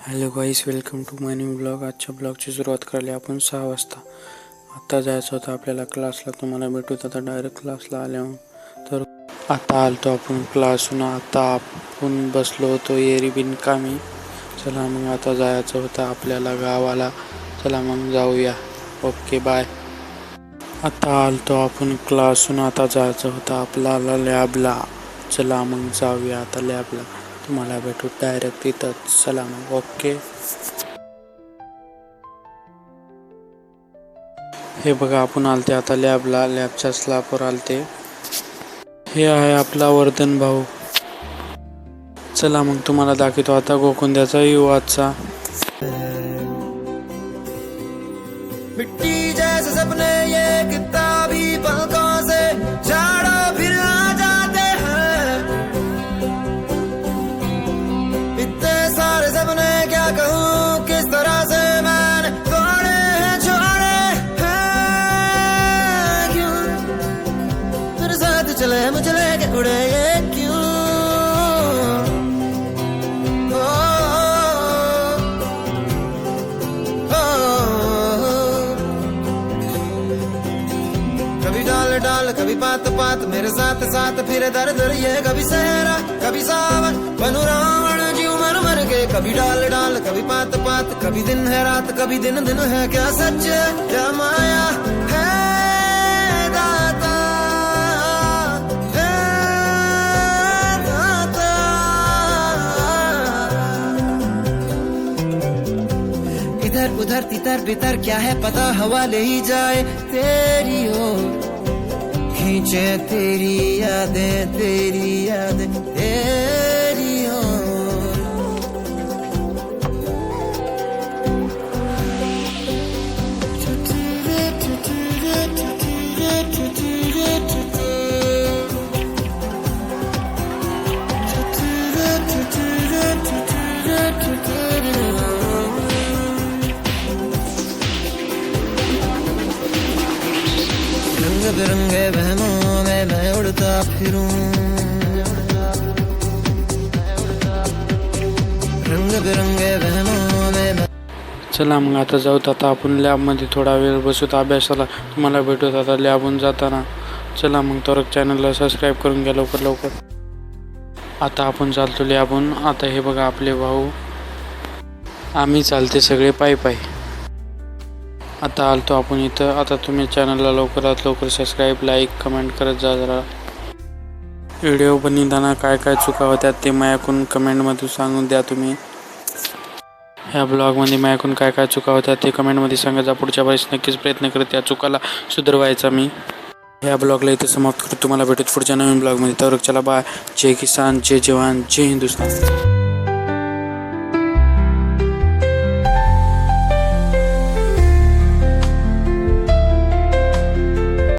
Hello guys, welcome to my new blog. आजच्या ब्लॉगची सुरुवात करायला आपण 6 वाजता. आता जायचं होतं आपल्याला क्लासला. तुम्हाला भेटूत आता डायरेक्ट क्लासला आल्यावर. तर आता आलतो आपण क्लासहून. आता आपण बसलो होतो एरी बिनकामी. चला मग आता जायचं होतं आपल्याला गावाला. चला मग जाऊया. Okay bye. आता आलतो आपण क्लासहून. आता जायचं होतं आपल्याला लॅबला. चला मग जाऊया आता लॅबला. तुम्हाला भेटू डायरेक्ट तिथं. चला मग ओके. हे बघा आपण आलते आता लॅबला. लॅबच्या स्लॅबवर आलते. हे आहे आपला वर्धन भाऊ. चला मग तुम्हाला दाखवतो आता गोकुंद्याचा युवाचा. मिट्टी जैसे सपने ये किताबी पलकों से झाड़ो फिर आ जाते हैं. इतने सारे सपने क्या कहूँ किस तरह से मैंने तोड़े हैं छोड़े हैं. क्यों मेरे साथ चले मुझे लेके उड़े ये क्यों. कभी डाल डाल कभी पात पात मेरे साथ साथ फिर दर दर ये. कभी सहरा कभी सावन बनू रावण जीव मर मर के. कभी डाल डाल कभी पात पात. कभी दिन है रात कभी दिन दिन है. क्या सच क्या माया है दाता है दाता. इधर उधर तितर बितर क्या है पता. हवा ले ही जाए तेरी ओर. खींचे तेरी यादें तेरी ओर. रंग बिरंगे वहमों में मैं उड़ता फिरूं. रंग बिरंगे वहमों में मैं. चला मग आता जाऊत. आता आपण लॅबमध्ये थोडा वेळ बसूत अभ्यासाला. तुम्हाला भेटूत आता लॅबहून जाताना. चला मग तर चॅनलला सबस्क्राईब करून घ्या लवकर लवकर. आता आपण चालतो लॅबहून. आता हे बघा आपले भाऊ. आम्ही चालते सगळे पायी पायी. आता आलतो आपण इथं. आता तुम्ही चॅनलला लवकरात लवकर सबस्क्राईब लाईक कमेंट करत जा जरा. व्हिडिओ बनवताना काय काय चुका होत्या ते माझ्याकडून कमेंटमध्ये सांगून द्या तुम्ही. ह्या ब्लॉगमध्ये माझ्याकडून काय काय चुका होत्या ते कमेंटमध्ये सांगा जा. पुढच्या वेळेस नक्कीच प्रयत्न करत त्या चुकाला सुधारवायचा मी. ह्या ब्लॉगला इथे समाप्त करतो. तुम्हाला भेटत पुढच्या नवीन ब्लॉगमध्ये. तर चला बाय. जय किसान, जय जवान, जय हिंदुस्तान.